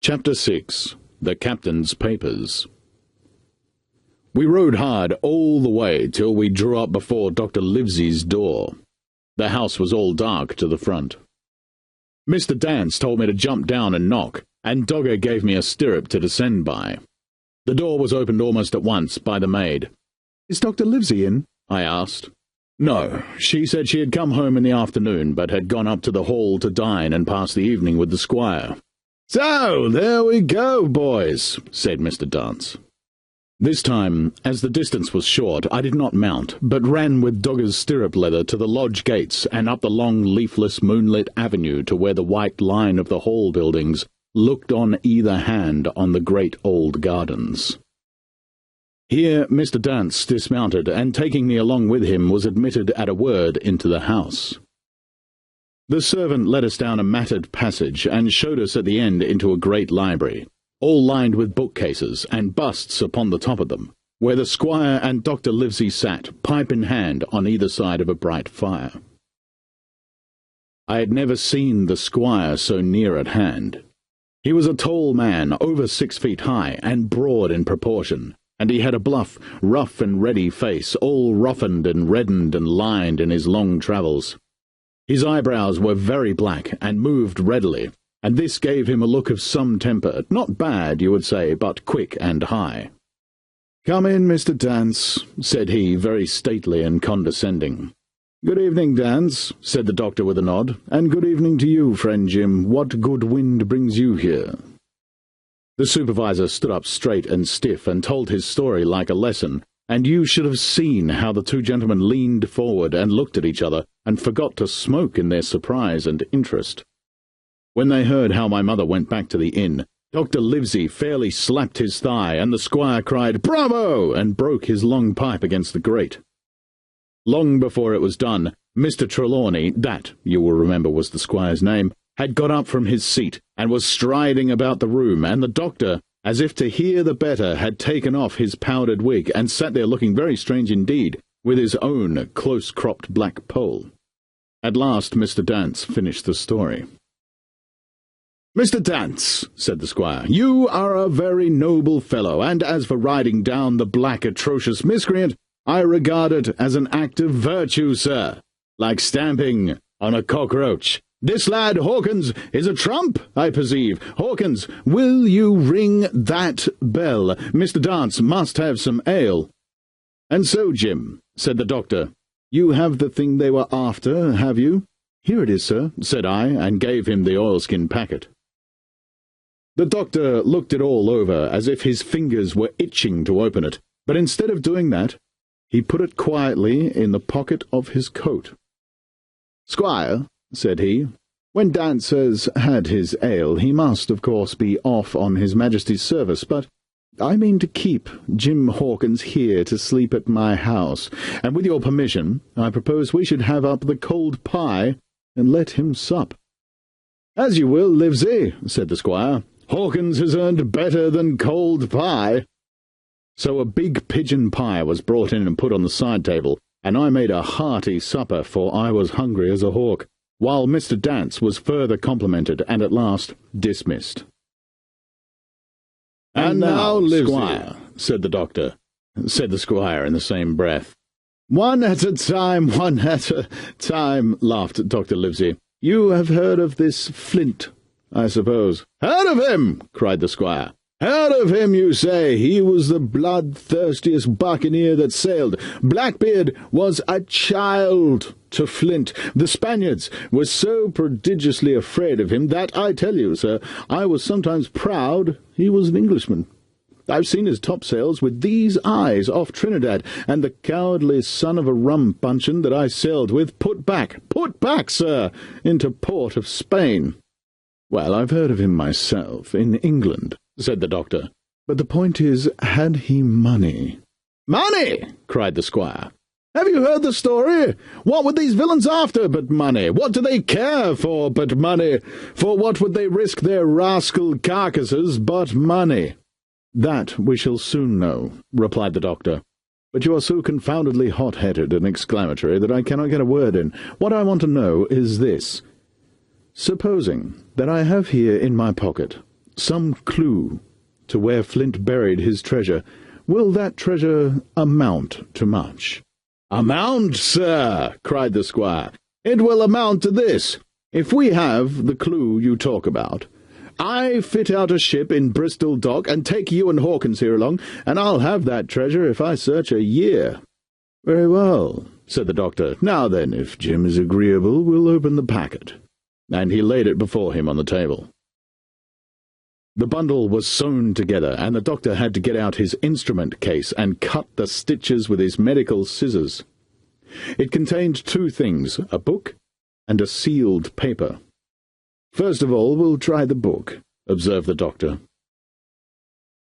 Chapter 6. The Captain's Papers. We rode hard all the way till we drew up before Dr. Livesey's door. The house was all dark to the front. Mr. Dance told me to jump down and knock, and Dogger gave me a stirrup to descend by. The door was opened almost at once by the maid. "Is Dr. Livesey in?" I asked. No, she said she had come home in the afternoon, but had gone up to the hall to dine and pass the evening with the squire. "So, there we go, boys," said Mr. Dance. This time, as the distance was short, I did not mount, but ran with Dogger's stirrup leather to the lodge gates and up the long leafless moonlit avenue to where the white line of the hall buildings looked on either hand on the great old gardens. Here Mr. Dance dismounted, and taking me along with him was admitted at a word into the house. The servant led us down a matted passage and showed us at the end into a great library, all lined with bookcases and busts upon the top of them, where the squire and Dr. Livesey sat, pipe in hand, on either side of a bright fire. I had never seen the squire so near at hand. He was a tall man, over 6 feet high, and broad in proportion, and he had a bluff, rough and ready face, all roughened and reddened and lined in his long travels. His eyebrows were very black and moved readily, and this gave him a look of some temper, not bad, you would say, but quick and high. "Come in, Mr. Dance," said he, very stately and condescending. "Good evening, Dance," said the doctor with a nod, "and good evening to you, friend Jim. What good wind brings you here?" The supervisor stood up straight and stiff and told his story like a lesson, and you should have seen how the two gentlemen leaned forward and looked at each other and forgot to smoke in their surprise and interest. When they heard how my mother went back to the inn, Dr. Livesey fairly slapped his thigh, and the squire cried, "Bravo!" and broke his long pipe against the grate. Long before it was done, Mr. Trelawney, that, you will remember, was the squire's name, had got up from his seat and was striding about the room, and the doctor, as if to hear the better, had taken off his powdered wig and sat there looking very strange indeed, with his own close-cropped black poll. At last Mr. Dance finished the story. "Mr. Dance," said the squire, "you are a very noble fellow, and as for riding down the black atrocious miscreant, I regard it as an act of virtue, sir, like stamping on a cockroach. This lad Hawkins is a trump, I perceive. Hawkins, will you ring that bell? Mr. Dance must have some ale." "And so, Jim," said the doctor, "you have the thing they were after, have you?" "Here it is, sir," said I, and gave him the oilskin packet. The doctor looked it all over, as if his fingers were itching to open it, but instead of doing that, he put it quietly in the pocket of his coat. "Squire," said he, "when Dance has had his ale, he must, of course, be off on his Majesty's service, but I mean to keep Jim Hawkins here to sleep at my house, and with your permission, I propose we should have up the cold pie and let him sup." "As you will, Livesey," said the squire. "Hawkins has earned better than cold pie." So a big pigeon pie was brought in and put on the side table, and I made a hearty supper, for I was hungry as a hawk, while Mr. Dance was further complimented and at last dismissed. "And now, Livesey," "Squire," said the doctor, said the squire in the same breath. "One at a time, laughed Dr. Livesey. "You have heard of this Flint, I suppose?" "Heard of him!" cried the squire. "Heard of him, you say? He was the bloodthirstiest buccaneer that sailed. Blackbeard was a child to Flint. The Spaniards were so prodigiously afraid of him that, I tell you, sir, I was sometimes proud he was an Englishman. I've seen his topsails with these eyes off Trinidad, and the cowardly son of a rum puncheon that I sailed with put back, sir, into port of Spain." "Well, I've heard of him myself, in England," said the doctor. "But the point is, had he money?" "Money!" cried the squire. "Have you heard the story? What were these villains after but money? What do they care for but money? For what would they risk their rascal carcasses but money?" "That we shall soon know," replied the doctor. "But you are so confoundedly hot-headed and exclamatory that I cannot get a word in. What I want to know is this. Supposing that I have here in my pocket some clue to where Flint buried his treasure. Will that treasure amount to much?" "Amount, sir!" cried the squire. "It will amount to this. If we have the clue you talk about, I fit out a ship in Bristol dock and take you and Hawkins here along, and I'll have that treasure if I search a year." "Very well," said the doctor. "Now then, if Jim is agreeable, we'll open the packet." And he laid it before him on the table. The bundle was sewn together, and the doctor had to get out his instrument case and cut the stitches with his medical scissors. It contained two things, a book and a sealed paper. "First of all, we'll try the book," observed the doctor.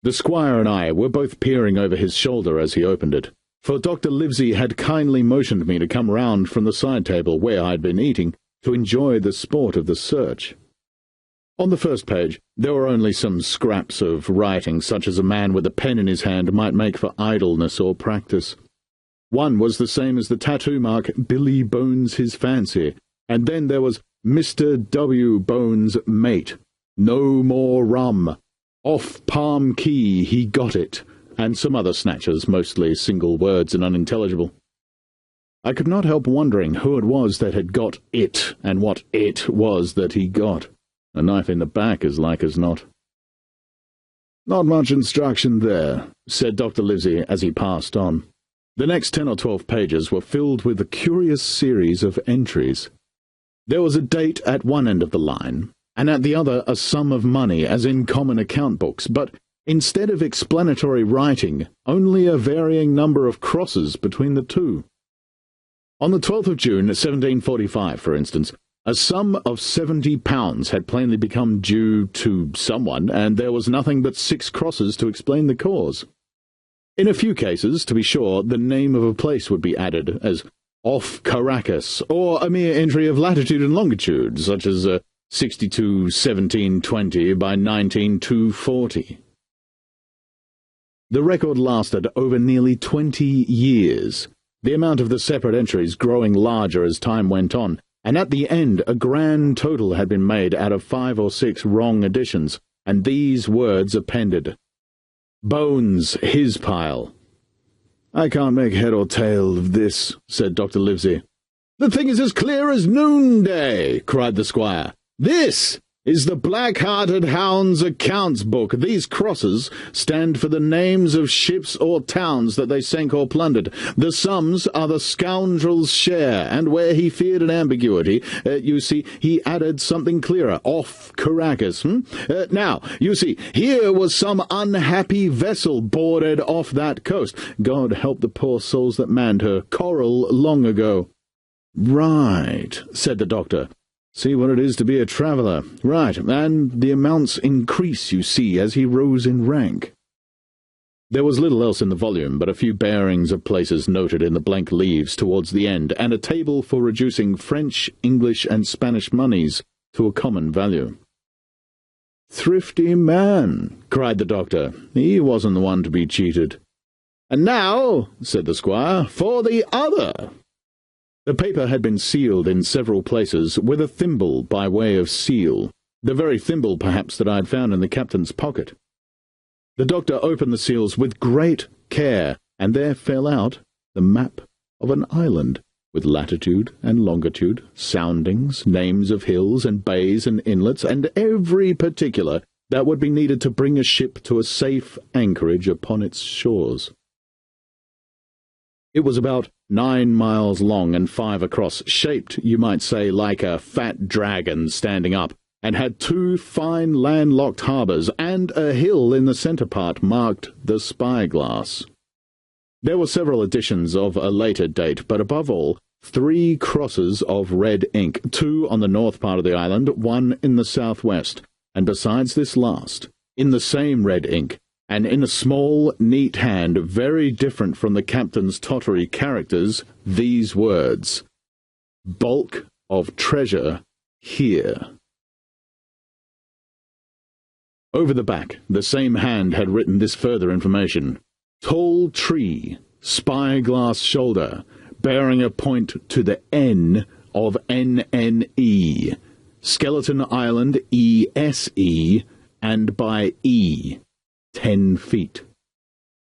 The squire and I were both peering over his shoulder as he opened it, for Dr. Livesey had kindly motioned me to come round from the side table where I'd been eating to enjoy the sport of the search. On the first page there were only some scraps of writing such as a man with a pen in his hand might make for idleness or practice. One was the same as the tattoo mark "Billy Bones his fancy," and then there was "Mr. W. Bones, mate. No more rum. Off Palm Key he got it," and some other snatches, mostly single words and unintelligible. I could not help wondering who it was that had got it, and what it was that he got. A knife in the back, as like as not. "Not much instruction there," said Dr. Livesey as he passed on. The next 10 or 12 pages were filled with a curious series of entries. There was a date at one end of the line, and at the other a sum of money, as in common account books, but instead of explanatory writing, only a varying number of crosses between the two. On the 12th of June, 1745, for instance, a sum of £70 had plainly become due to someone, and there was nothing but 6 crosses to explain the cause. In a few cases, to be sure, the name of a place would be added, as "off Caracas," or a mere entry of latitude and longitude, such as 62 1720 by 19 240. The record lasted over nearly 20 years, the amount of the separate entries growing larger as time went on, and at the end a grand total had been made out of 5 or 6 wrong additions, and these words appended: "Bones, his pile." "I can't make head or tail of this," said Dr. Livesey. "The thing is as clear as noonday," cried the squire. "This is the Black-Hearted Hound's accounts book. These crosses stand for the names of ships or towns that they sank or plundered. The sums are the scoundrel's share, and where he feared an ambiguity, you see, he added something clearer, off Caracas. Now, you see, here was some unhappy vessel boarded off that coast. God help the poor souls that manned her, coral long ago." "Right," said the doctor. "See what it is to be a traveller. Right, and the amounts increase, you see, as he rose in rank." There was little else in the volume but a few bearings of places noted in the blank leaves towards the end, and a table for reducing French, English, and Spanish moneys to a common value. "Thrifty man," cried the doctor. "He wasn't the one to be cheated." "And now," said the squire, "for the other." The paper had been sealed in several places with a thimble by way of seal, the very thimble perhaps that I had found in the captain's pocket. The doctor opened the seals with great care, and there fell out the map of an island, with latitude and longitude, soundings, names of hills and bays and inlets, and every particular that would be needed to bring a ship to a safe anchorage upon its shores. It was about 9 miles long and 5 across, shaped, you might say, like a fat dragon standing up, and had 2 fine landlocked harbours, and a hill in the centre part marked the Spyglass. There were several editions of a later date, but above all, 3 crosses of red ink, 2 on the north part of the island, 1 in the southwest, and besides this last, in the same red ink, and in a small, neat hand, very different from the captain's tottery characters, these words: "Bulk of treasure here." Over the back, the same hand had written this further information: "Tall tree, spyglass shoulder, bearing a point to the N of NNE, Skeleton Island ESE, and by E, 10 feet.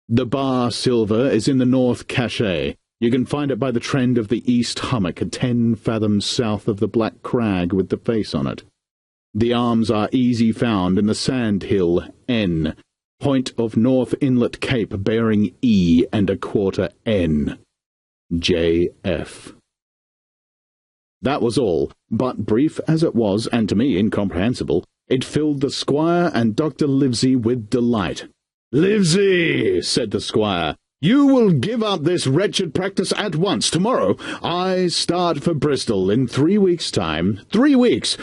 The bar silver is in the north cache. You can find it by the trend of the east hummock, 10 fathoms south of the black crag with the face on it. The arms are easy found in the sand hill N, point of North Inlet Cape bearing E and a quarter N. J.F. That was all, but brief as it was, and to me incomprehensible, it filled the squire and Dr. Livesey with delight. "Livesey," said the squire, "you will give up this wretched practice at once. Tomorrow I start for Bristol in 3 weeks' time. 3 weeks,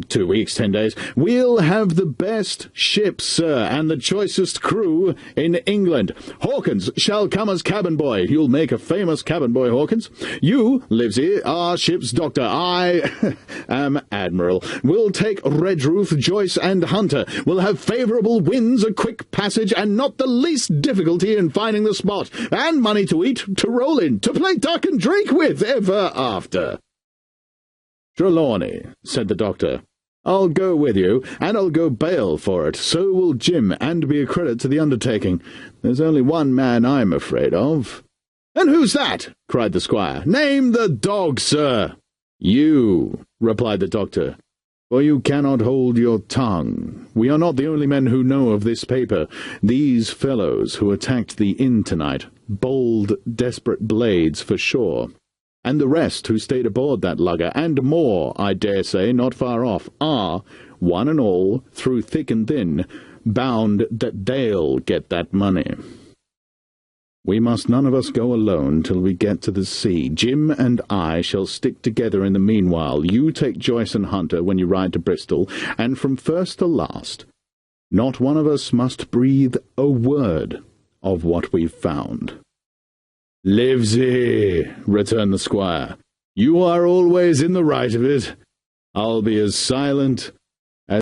2 weeks, 10 days. We'll have the best ship, sir, and the choicest crew in England. Hawkins shall come as cabin boy. You'll make a famous cabin boy, Hawkins. You, Livesey, are ship's doctor. I am admiral. We'll take Redruth, Joyce, and Hunter. We'll have favourable winds, a quick passage, and not the least difficulty in finding the spot. And money to eat, to roll in, to play duck and drink with, ever after." "Trelawney," said the doctor, "I'll go with you, and I'll go bail for it. So will Jim, and be a credit to the undertaking. There's only one man I'm afraid of." "And who's that?" cried the squire. "Name the dog, sir." "You," replied the doctor, "for you cannot hold your tongue. We are not the only men who know of this paper. These fellows who attacked the inn tonight, bold, desperate blades for sure, and the rest who stayed aboard that lugger, and more, I dare say, not far off, are, one and all, through thick and thin, bound that they'll get that money. We must none of us go alone till we get to the sea. Jim and I shall stick together in the meanwhile. You take Joyce and Hunter when you ride to Bristol, and from first to last, not one of us must breathe a word of what we've found." "Livesey," returned the squire, "you are always in the right of it. I'll be as silent